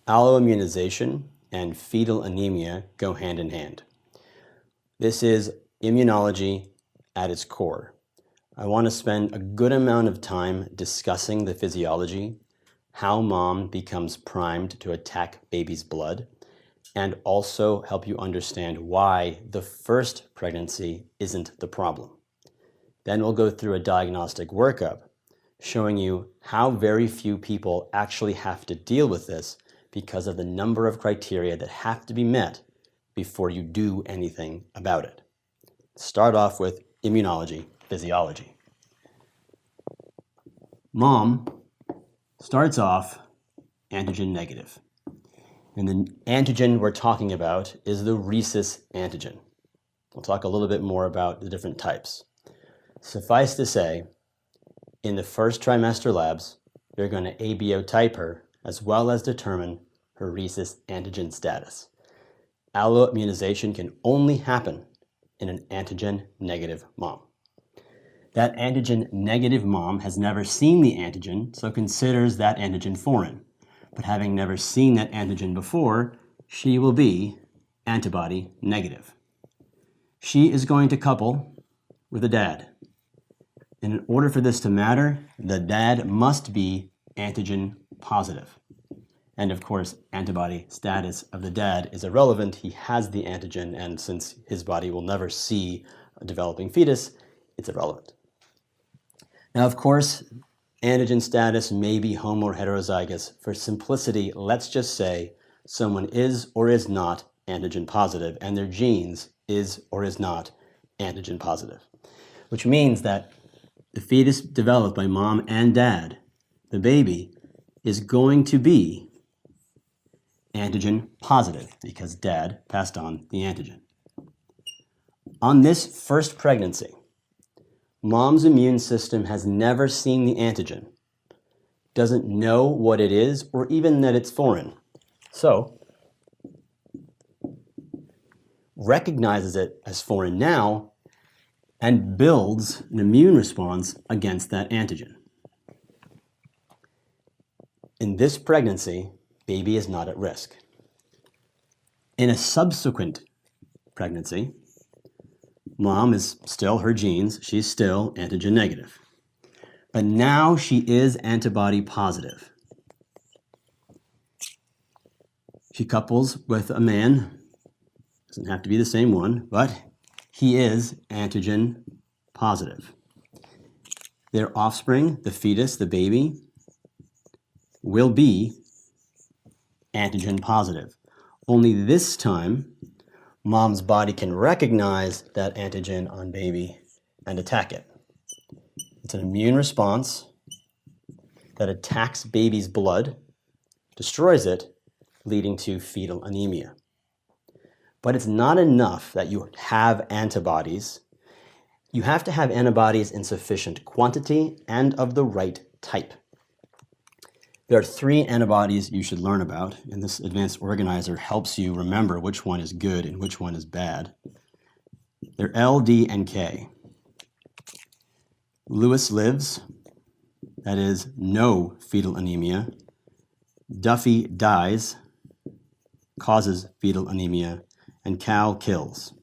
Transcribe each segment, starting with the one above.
Alloimmunization and fetal anemia go hand in hand. This is immunology at its core. I want to spend a good amount of time discussing the physiology, how mom becomes primed to attack baby's blood, and also help you understand why the first pregnancy isn't the problem. Then we'll go through a diagnostic workup showing you how very few people actually have to deal with this because of the number of criteria that have to be met before you do anything about it. Start off with immunology, physiology. Mom starts off antigen negative. And the antigen we're talking about is the rhesus antigen. We'll talk a little bit more about the different types. Suffice to say, in the first trimester labs, you're going to ABO type her as well as determine her rhesus antigen status. Alloimmunization can only happen in an antigen negative mom. That antigen negative mom has never seen the antigen, so considers that antigen foreign. But having never seen that antigen before, she will be antibody negative. She is going to couple with a dad. And in order for this to matter, the dad must be antigen positive. And of course, antibody status of the dad is irrelevant. He has the antigen, and since his body will never see a developing fetus, it's irrelevant. Now, of course, antigen status may be homo or heterozygous. For simplicity, let's just say someone is or is not antigen positive, and their genes is or is not antigen positive, which means that the fetus developed by mom and dad, the baby, is going to be antigen positive because dad passed on the antigen. On this first pregnancy, mom's immune system has never seen the antigen, doesn't know what it is or even that it's foreign. So, recognizes it as foreign now and builds an immune response against that antigen. In this pregnancy, baby is not at risk. In a subsequent pregnancy, mom is still her genes, she's still antigen negative. But now she is antibody positive. She couples with a man, doesn't have to be the same one, but he is antigen positive. Their offspring, the fetus, the baby, will be antigen positive. Only this time, mom's body can recognize that antigen on baby and attack it. It's an immune response that attacks baby's blood, destroys it, leading to fetal anemia. But it's not enough that you have antibodies. You have to have antibodies in sufficient quantity and of the right type. There are 3 antibodies you should learn about, and this advanced organizer helps you remember which one is good and which one is bad. They're L, D, and K. Lewis lives, that is no fetal anemia. Duffy dies, causes fetal anemia, and Cal kills.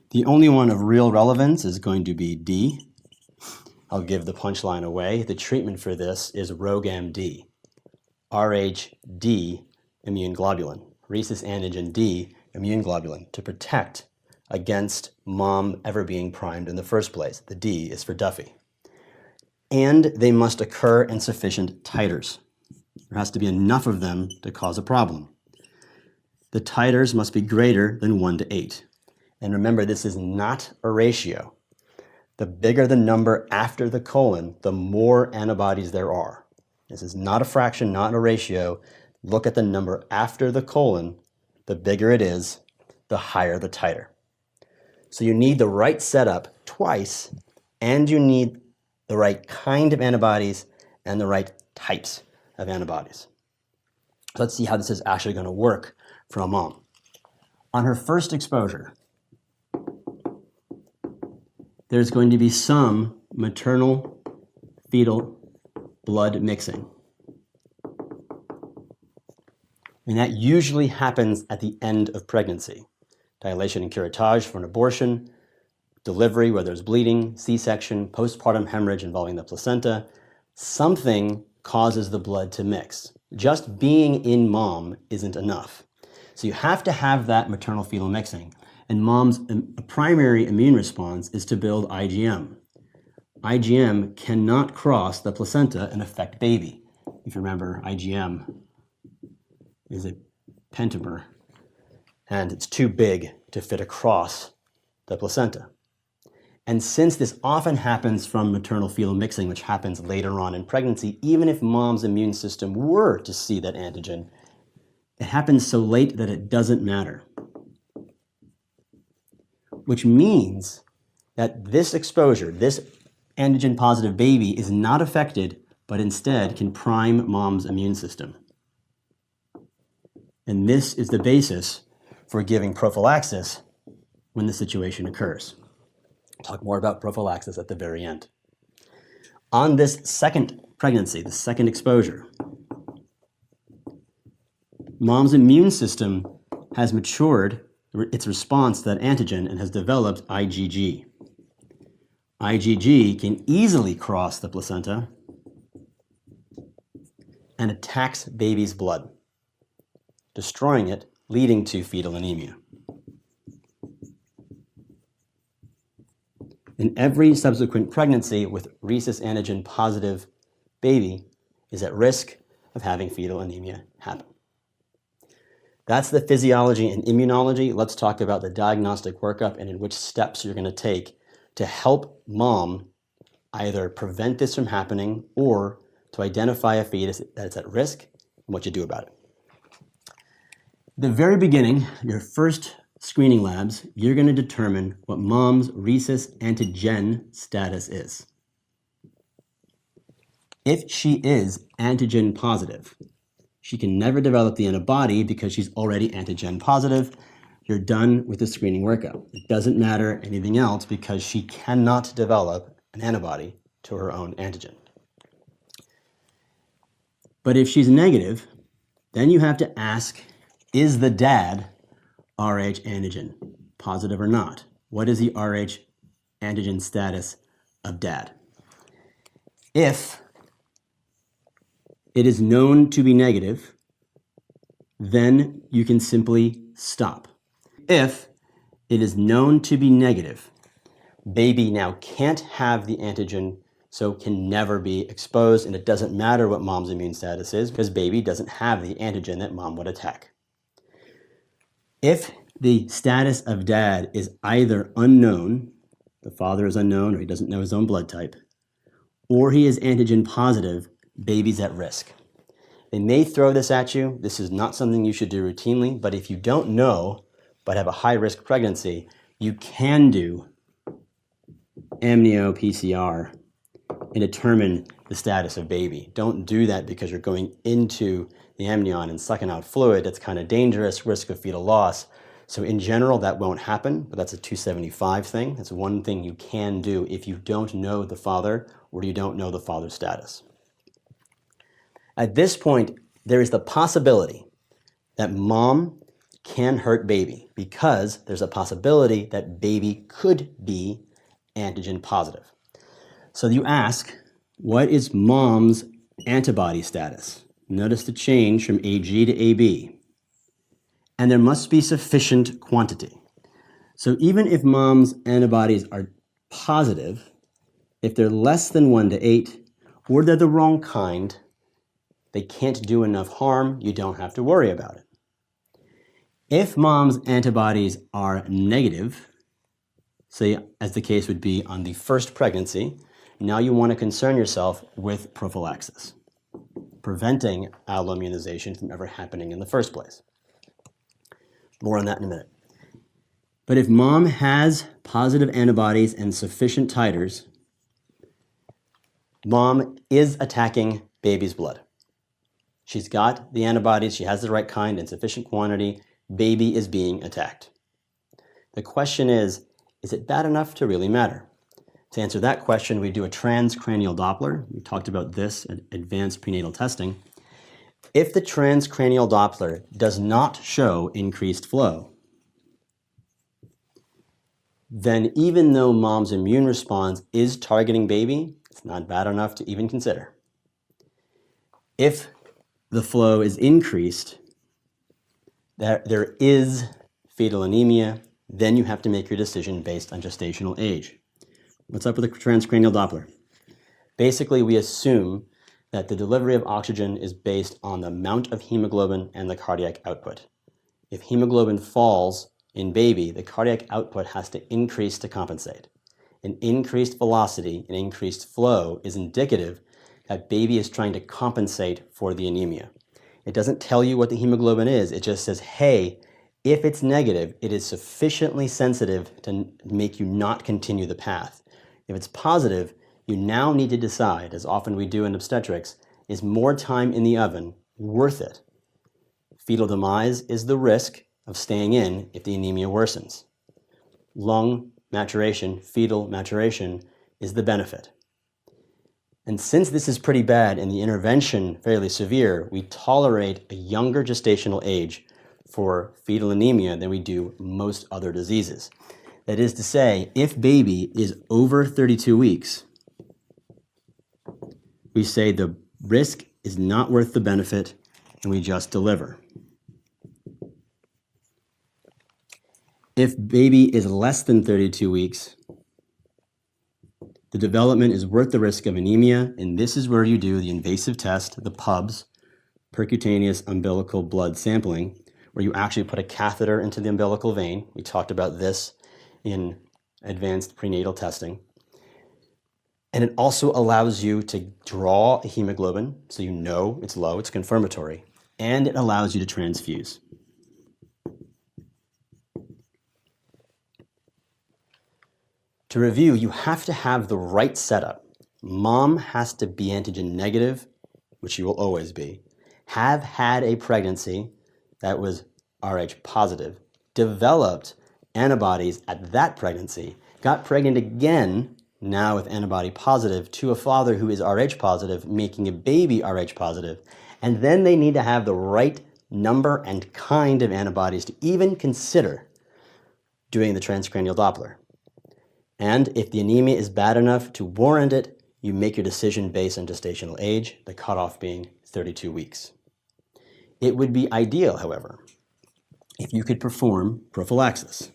The only one of real relevance is going to be D. I'll give the punchline away. The treatment for this is ROGAM-D, Rh-D immune globulin, rhesus antigen D immune globulin, to protect against mom ever being primed in the first place. The D is for Duffy. And they must occur in sufficient titers. There has to be enough of them to cause a problem. The titers must be greater than 1 to 8. And remember, this is not a ratio. The bigger the number after the colon, the more antibodies there are. This is not a fraction, not a ratio. Look at the number after the colon. The bigger it is, the higher the titer. So you need the right setup twice, and you need the right kind of antibodies and the right types of antibodies. Let's see how this is actually going to work for a mom. On her first exposure, there's going to be some maternal fetal blood mixing. And that usually happens at the end of pregnancy. Dilation and curettage for an abortion, delivery where there's bleeding, C-section, postpartum hemorrhage involving the placenta. Something causes the blood to mix. Just being in mom isn't enough. So you have to have that maternal fetal mixing. And mom's primary immune response is to build IgM. IgM cannot cross the placenta and affect baby. If you remember, IgM is a pentamer, and it's too big to fit across the placenta. And since this often happens from maternal fetal mixing, which happens later on in pregnancy, even if mom's immune system were to see that antigen, it happens so late that it doesn't matter. Which means that this exposure, this antigen positive baby is not affected, but instead can prime mom's immune system. And this is the basis for giving prophylaxis when the situation occurs. I'll talk more about prophylaxis at the very end. On this second pregnancy, the second exposure, mom's immune system has matured its response to that antigen and has developed IgG. IgG can easily cross the placenta and attacks baby's blood, destroying it, leading to fetal anemia. And every subsequent pregnancy with rhesus antigen positive baby is at risk of having fetal anemia happen. That's the physiology and immunology. Let's talk about the diagnostic workup and in which steps you're going to take to help mom either prevent this from happening or to identify a fetus that's at risk and what you do about it. At the very beginning, your first screening labs, you're going to determine what mom's rhesus antigen status is. If she is antigen positive, she can never develop the antibody because she's already antigen positive. You're done with the screening workup. It doesn't matter anything else because she cannot develop an antibody to her own antigen. But if she's negative, then you have to ask, is the dad Rh antigen positive or not? What is the Rh antigen status of dad? If it is known to be negative, then you can simply stop. If it is known to be negative, baby now can't have the antigen, so can never be exposed, and it doesn't matter what mom's immune status is because baby doesn't have the antigen that mom would attack. If the status of dad is either unknown, the father is unknown or he doesn't know his own blood type, or he is antigen positive, baby's at risk. They may throw this at you. This is not something you should do routinely, but if you don't know but have a high-risk pregnancy, you can do amnio-PCR and determine the status of baby. Don't do that because you're going into the amnion and sucking out fluid. That's kind of dangerous, risk of fetal loss. So in general, that won't happen, but that's a 275 thing. That's one thing you can do if you don't know the father or you don't know the father's status. At this point, there is the possibility that mom can hurt baby because there's a possibility that baby could be antigen positive. So you ask, what is mom's antibody status? Notice the change from AG to AB. And there must be sufficient quantity. So even if mom's antibodies are positive, if they're less than 1 to 8, or they're the wrong kind, they can't do enough harm, you don't have to worry about it. If mom's antibodies are negative, say as the case would be on the first pregnancy, now you want to concern yourself with prophylaxis, preventing alloimmunization from ever happening in the first place. More on that in a minute. But if mom has positive antibodies and sufficient titers, mom is attacking baby's blood. She's got the antibodies, she has the right kind in sufficient quantity, baby is being attacked. The question is it bad enough to really matter? To answer that question, we do a transcranial Doppler. We talked about this at advanced prenatal testing. If the transcranial Doppler does not show increased flow, then even though mom's immune response is targeting baby, it's not bad enough to even consider. If the flow is increased, that there is fetal anemia, then you have to make your decision based on gestational age. What's up with the transcranial Doppler? Basically, we assume that the delivery of oxygen is based on the amount of hemoglobin and the cardiac output. If hemoglobin falls in baby, the cardiac output has to increase to compensate. An increased velocity, an increased flow is indicative that baby is trying to compensate for the anemia. It doesn't tell you what the hemoglobin is, it just says, hey, if it's negative, it is sufficiently sensitive to make you not continue the path. If it's positive, you now need to decide, as often we do in obstetrics, is more time in the oven worth it? Fetal demise is the risk of staying in if the anemia worsens. Lung maturation, fetal maturation, is the benefit. And since this is pretty bad and the intervention fairly severe, we tolerate a younger gestational age for fetal anemia than we do most other diseases. That is to say, if baby is over 32 weeks, we say the risk is not worth the benefit and we just deliver. If baby is less than 32 weeks, the development is worth the risk of anemia, and this is where you do the invasive test, the PUBS, percutaneous umbilical blood sampling, where you actually put a catheter into the umbilical vein. We talked about this in advanced prenatal testing. And it also allows you to draw a hemoglobin, so you know it's low, it's confirmatory, and it allows you to transfuse. To review, you have to have the right setup. Mom has to be antigen negative, which she will always be, have had a pregnancy that was Rh positive, developed antibodies at that pregnancy, got pregnant again, now with antibody positive, to a father who is Rh positive, making a baby Rh positive, and then they need to have the right number and kind of antibodies to even consider doing the transcranial Doppler. And if the anemia is bad enough to warrant it, you make your decision based on gestational age, the cutoff being 32 weeks. It would be ideal, however, if you could perform prophylaxis.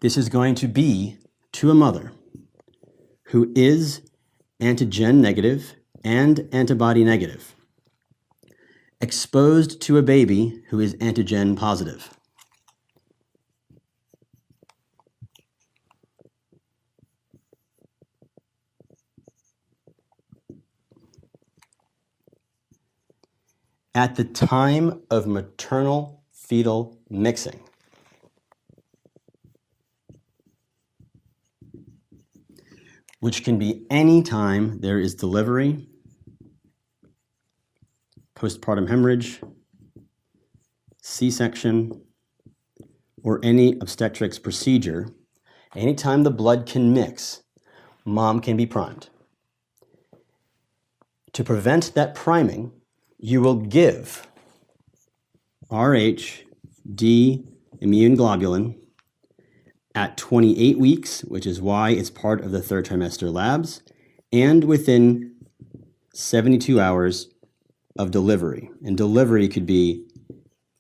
This is going to be to a mother who is antigen negative and antibody negative, exposed to a baby who is antigen positive. At the time of maternal fetal mixing, which can be any time there is delivery, postpartum hemorrhage, C-section, or any obstetrics procedure, anytime the blood can mix, mom can be primed. To prevent that priming, you will give Rh-D immune globulin at 28 weeks, which is why it's part of the third trimester labs, and within 72 hours of delivery. And delivery could be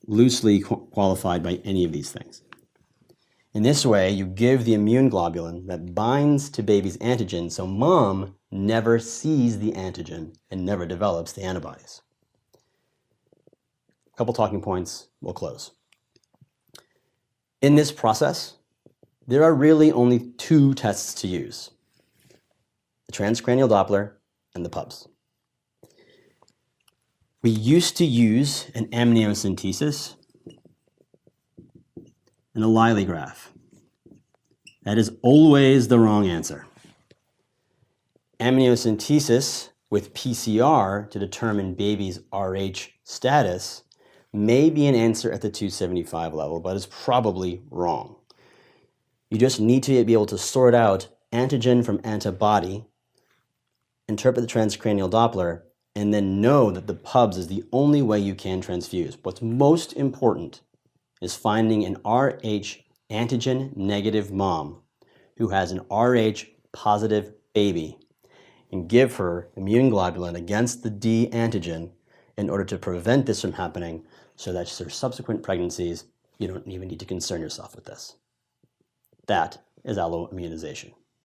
loosely qualified by any of these things. In this way, you give the immune globulin that binds to baby's antigen, so mom never sees the antigen and never develops the antibodies. A couple talking points, we'll close. In this process, there are really only two tests to use: the transcranial Doppler and the PUBS. We used to use an amniocentesis and a lilograph. That is always the wrong answer. Amniocentesis with PCR to determine baby's Rh status may be an answer at the 275 level, but is probably wrong. You just need to be able to sort out antigen from antibody interpret the transcranial Doppler, and then know that the pubs is the only way you can transfuse. What's most important is finding an Rh antigen negative mom who has an Rh positive baby and give her immune globulin against the D antigen in order to prevent this from happening so that for subsequent pregnancies, you don't even need to concern yourself with this. That is alloimmunization.